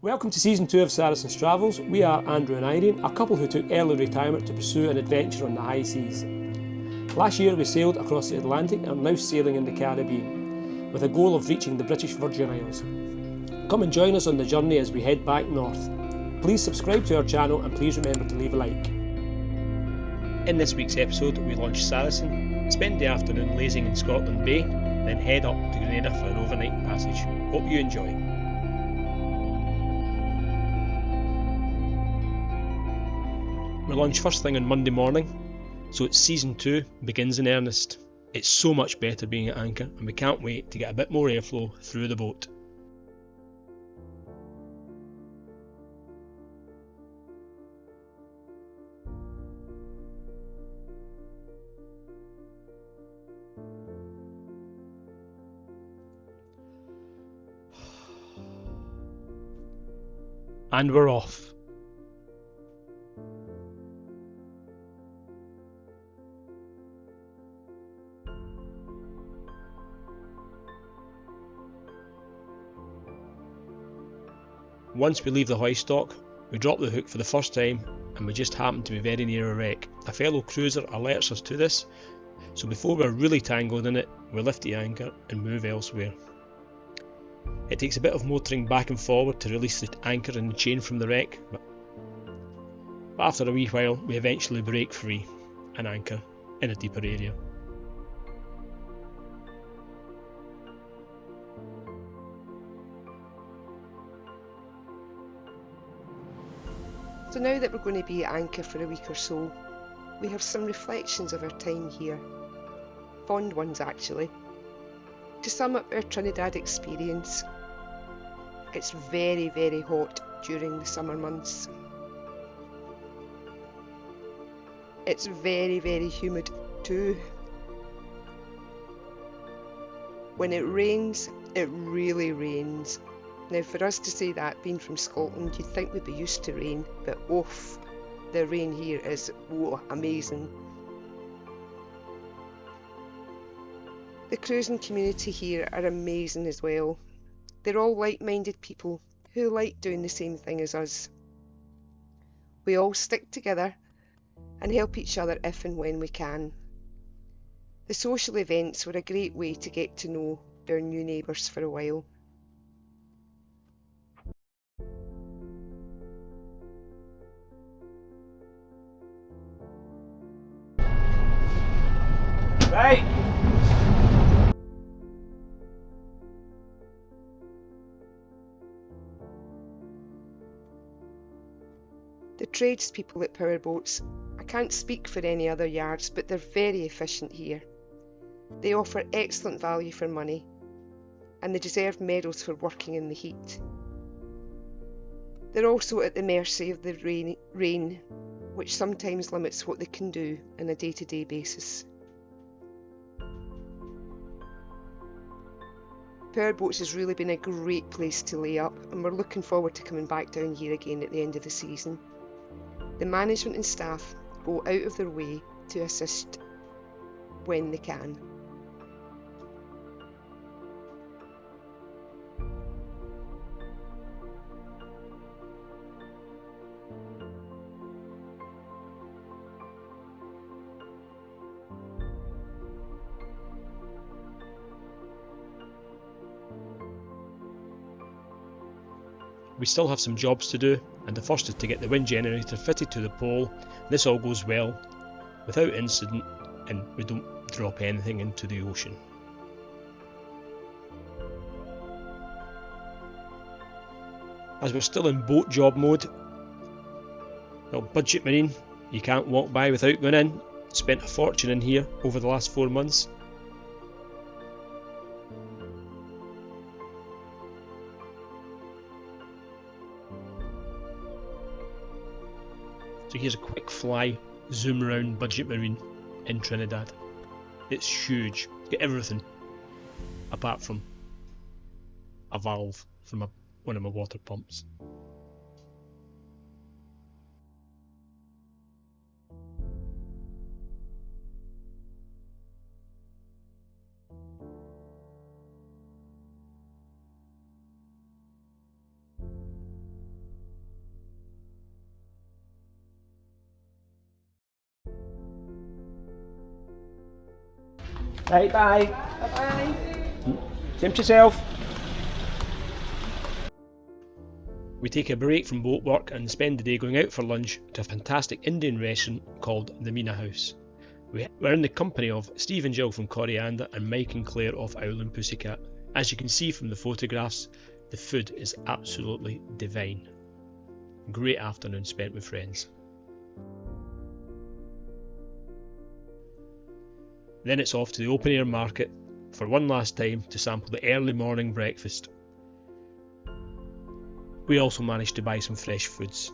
Welcome to Season 2 of Saracen's Travels. We are Andrew and Irene, a couple who took early retirement to pursue an adventure on the high seas. Last year we sailed across the Atlantic and are now sailing in the Caribbean, with a goal of reaching the British Virgin Isles. Come and join us on the journey as we head back north. Please subscribe to our channel and please remember to leave a like. In this week's episode we launch Saracen, spend the afternoon lazing in Scotland Bay, then head up to Grenada for an overnight passage. Hope you enjoy. We launch first thing on Monday morning, so it's Season 2 begins in earnest. It's so much better being at anchor and we can't wait to get a bit more airflow through the boat. And we're off. Once we leave the hoist dock, we drop the hook for the first time and we just happen to be very near a wreck. A fellow cruiser alerts us to this, so before we're really tangled in it, we lift the anchor and move elsewhere. It takes a bit of motoring back and forward to release the anchor and the chain from the wreck, but after a wee while we eventually break free and anchor in a deeper area. So now that we're going to be at anchor for a week or so, we have some reflections of our time here. Fond ones actually. To sum up our Trinidad experience, it's very, very hot during the summer months. It's very, very humid too. When it rains, it really rains. Now for us to say that, being from Scotland, you'd think we'd be used to rain, but oof, the rain here is amazing. The cruising community here are amazing as well. They're all like-minded people who like doing the same thing as us. We all stick together and help each other if and when we can. The social events were a great way to get to know our new neighbours for a while. Right! The tradespeople at powerboats, I can't speak for any other yards, but they're very efficient here. They offer excellent value for money and they deserve medals for working in the heat. They're also at the mercy of the rain, which sometimes limits what they can do on a day-to-day basis. Powerboats has really been a great place to lay up and we're looking forward to coming back down here again at the end of the season. The management and staff go out of their way to assist when they can. We still have some jobs to do, and the first is to get the wind generator fitted to the pole. This all goes well without incident and we don't drop anything into the ocean. As we're still in boat job mode, well, Budget Marine, you can't walk by without going in. Spent a fortune in here over the last 4 months. So here's a quick fly zoom around Budget Marine in Trinidad. It's huge. It's got everything apart from a valve from one of my water pumps. Right, bye. Bye-bye. Tempt yourself. We take a break from boat work and spend the day going out for lunch to a fantastic Indian restaurant called the Meena House. We're in the company of Steve and Jill from Coriander and Mike and Claire of Owl and Pussycat. As you can see from the photographs, the food is absolutely divine. Great afternoon spent with friends. Then it's off to the open air market for one last time to sample the early morning breakfast. We also managed to buy some fresh foods.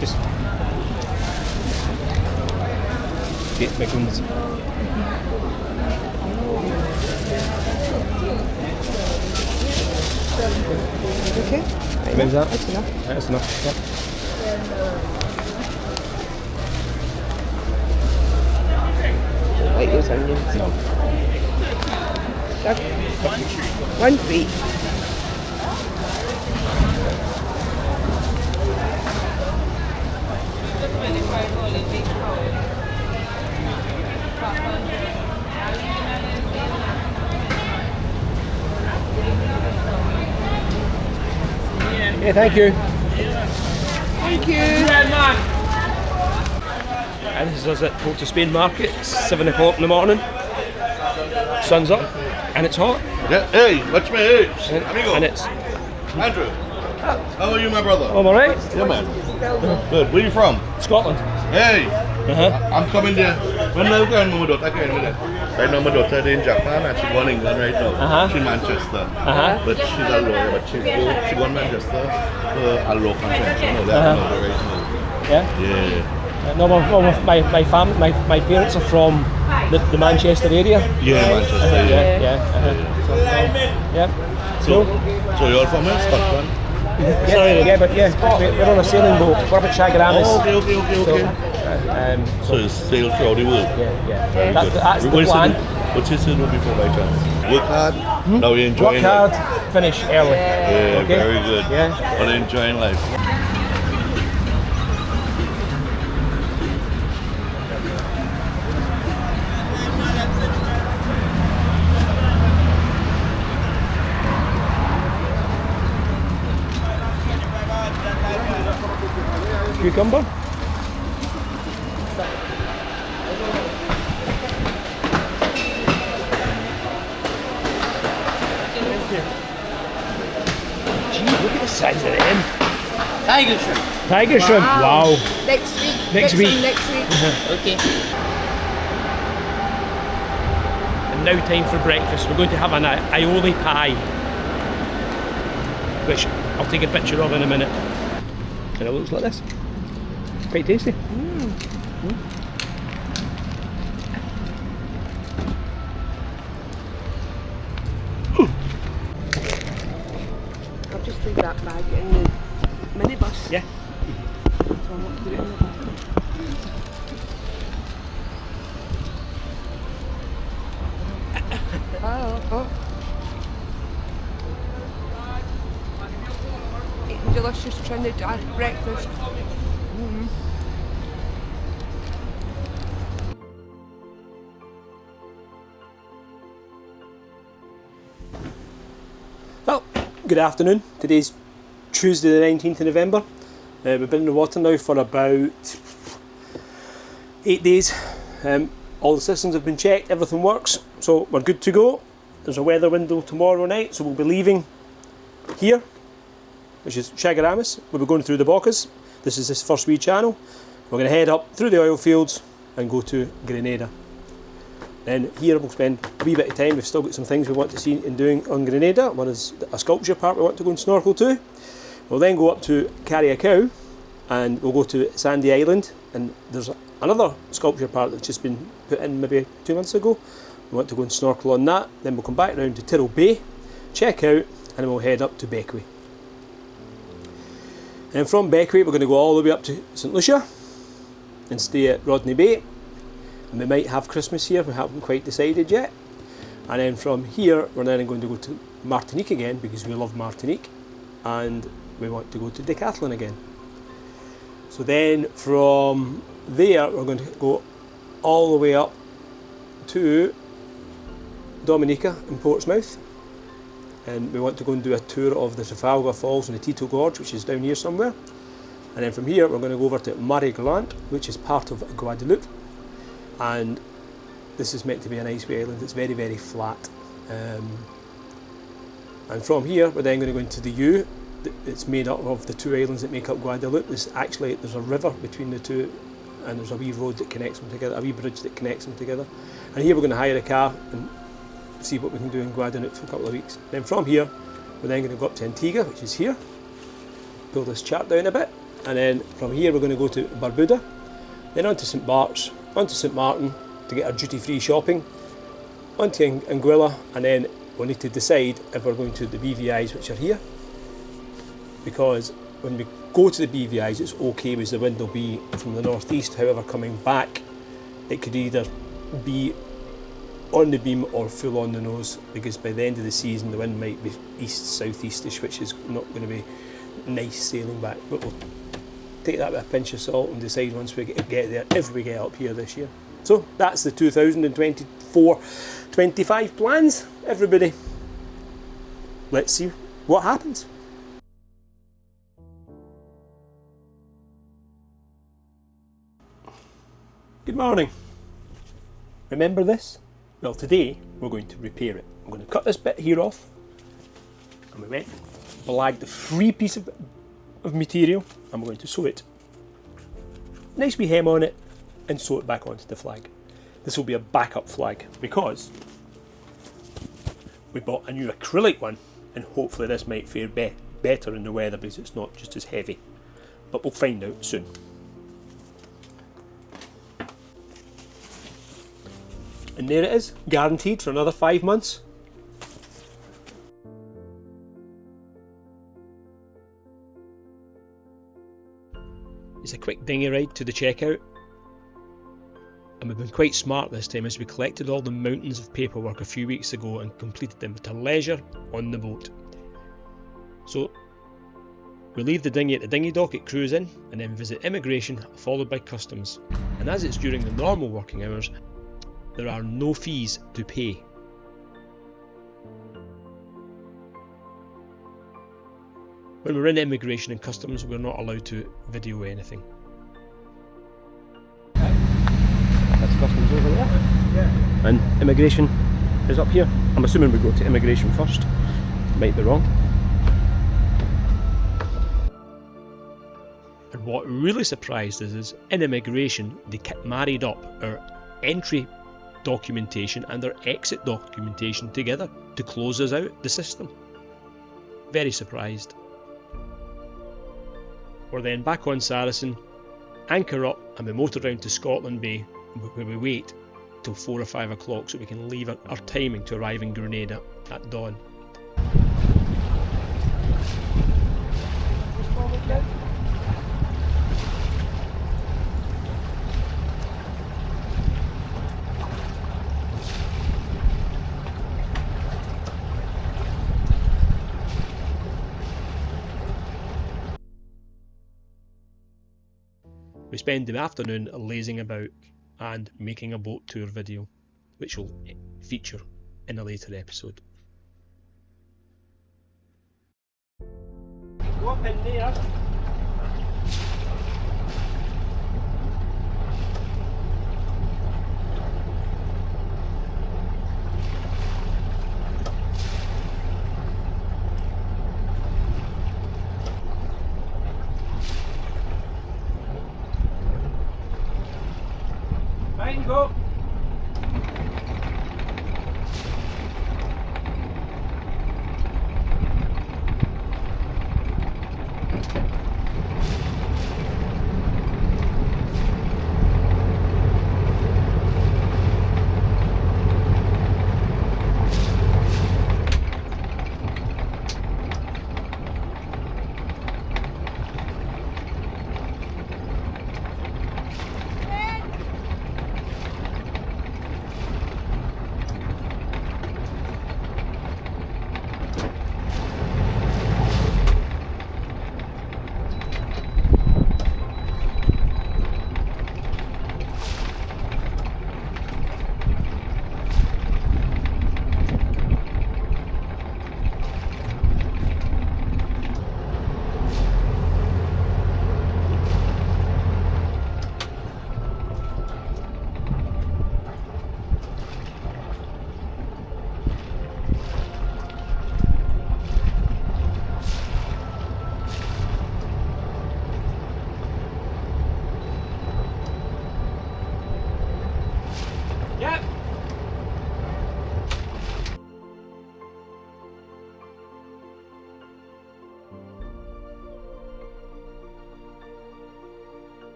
Just get big ones. Okay. How's that? That's enough. That's enough. Yep. I like those onions. No. One for each. Yeah, thank you. Thank you. And this is us at Port of Spain Market. It's 7 o'clock in the morning. Sun's up and it's hot. Yeah, hey, watch my hips. Amigo. And it's... Andrew. How are you, my brother? Oh, I'm alright. Yeah, man. Good. Where you from? Scotland. Hey. Uh-huh. I'm coming there. When are you going, my daughter? Right now, my daughter is in Japan and she's going to England right now. Uh-huh. She's in Manchester. Uh-huh. But she's a lawyer, but she go in Manchester for a law convention. No, that's not right now. Yeah? Yeah. No, my parents are from the Manchester area. Yeah, Manchester. Yeah. So you're from Scotland? Yeah, but we're on a sailing boat. We're up at Chagramis. Oh, okay. So you sail throughout the world? Yeah. That's the plan. What's your saying before by chance? Work hard, now you're enjoying Work life. hard, finish early. Yeah, Okay? very good. Yeah. But enjoying life. Cucumber. Gee, look at the size of them. Tiger shrimp. Tiger shrimp. Wow. Next week. Next week. Next week. Okay. And now time for breakfast. We're going to have an aioli pie, which I'll take a picture of in a minute. And it looks like this. Quite tasty. I'll just leave that bag in the minibus. Yeah. So I'll not put it in the bag. Oh. Eating delicious Trinidad breakfast. Well, good afternoon. Today's Tuesday the 19th of November. We've been in the water now for about 8 days. All the systems have been checked, everything works, so we're good to go. There's a weather window tomorrow night, so we'll be leaving here, which is Chagramis. We'll be going through the Bocas. This is this first wee channel. We're going to head up through the oil fields and go to Grenada. Then here we'll spend a wee bit of time. We've still got some things we want to see and doing on Grenada. One is a sculpture park we want to go and snorkel to. We'll then go up to Carriacou and we'll go to Sandy Island, and there's another sculpture park that's just been put in maybe 2 months ago. We want to go and snorkel on that. Then we'll come back round to Tyrrell Bay, check out, and then we'll head up to Beckwith. And from Beckwith we're going to go all the way up to St Lucia and stay at Rodney Bay, and we might have Christmas here, we haven't quite decided yet. And then from here we're then going to go to Martinique again, because we love Martinique and we want to go to Decathlon again. So then from there we're going to go all the way up to Dominica in Portsmouth, and we want to go and do a tour of the Trafalgar Falls and the Tito Gorge, which is down here somewhere. And then from here we're going to go over to Marie-Galante, which is part of Guadeloupe, and this is meant to be a nice wee island. It's very, very flat. And from here we're then going to go into the U. It's made up of the two islands that make up Guadeloupe. There's a river between the two, and there's a wee road that connects them together, a wee bridge that connects them together. And here we're going to hire a car and see what we can do in Guadeloupe for a couple of weeks. Then from here we're then going to go up to Antigua, which is here. Pull this chart down a bit, and then from here we're going to go to Barbuda, then on to St Bart's, on to St Martin to get our duty-free shopping, on to Anguilla, and then we'll need to decide if we're going to the BVIs, which are here, because when we go to the BVIs it's okay because the wind will be from the northeast. However, coming back it could either be on the beam or full on the nose, because by the end of the season the wind might be east-southeastish, which is not going to be nice sailing back. But we'll take that with a pinch of salt and decide once we get there, if we get up here this year. So that's the 2024-25 plans, everybody. Let's see what happens. Good morning. Remember this? Well, today we're going to repair it. I'm going to cut this bit here off, and we went, blagged the free piece of material, and we're going to sew it. Nice wee hem on it, and sew it back onto the flag. This will be a backup flag because we bought a new acrylic one, and hopefully this might fare better in the weather because it's not just as heavy. But we'll find out soon. And there it is, guaranteed for another 5 months. It's a quick dinghy ride to the checkout, and we've been quite smart this time as we collected all the mountains of paperwork a few weeks ago and completed them to leisure on the boat. So we leave the dinghy at the dinghy dock at Cruise Inn and then visit immigration, followed by customs. And as it's during the normal working hours, there are no fees to pay. When we're in immigration and customs, we're not allowed to video anything. That's customs over there. Yeah. And immigration is up here. I'm assuming we go to immigration first. Might be wrong. And what really surprised us is, in immigration, they married up our entry documentation and their exit documentation together to close us out the system. Very surprised. We're then back on Saracen, anchor up, and we motor round to Scotland Bay, where we wait till 4 or 5 o'clock so we can leave our timing to arrive in Grenada at dawn. We spend the afternoon lazing about and making a boat tour video, which will feature in a later episode. Go up in there. Go.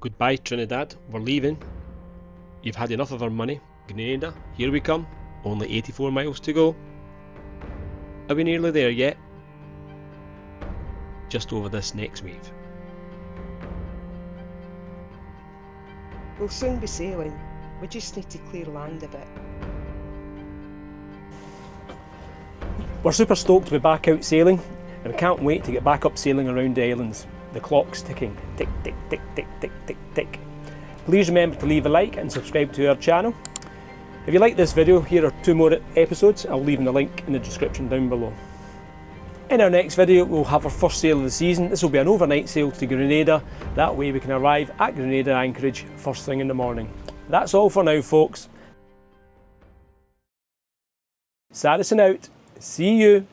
goodbye Trinidad, we're leaving. You've had enough of our money. Grenada, here we come. Only 84 miles to go. Are we nearly there yet? Just over this next wave. We'll soon be sailing. We just need to clear land a bit. We're super stoked to be back out sailing, and we can't wait to get back up sailing around the islands. The clock's ticking. Tick, tick, tick, tick, tick, tick, tick. Please remember to leave a like and subscribe to our channel. If you like this video, here are 2 more episodes. I'll leave the link in the description down below. In our next video, we'll have our first sail of the season. This will be an overnight sail to Grenada. That way we can arrive at Grenada anchorage first thing in the morning. That's all for now, folks. Saracen out. See you.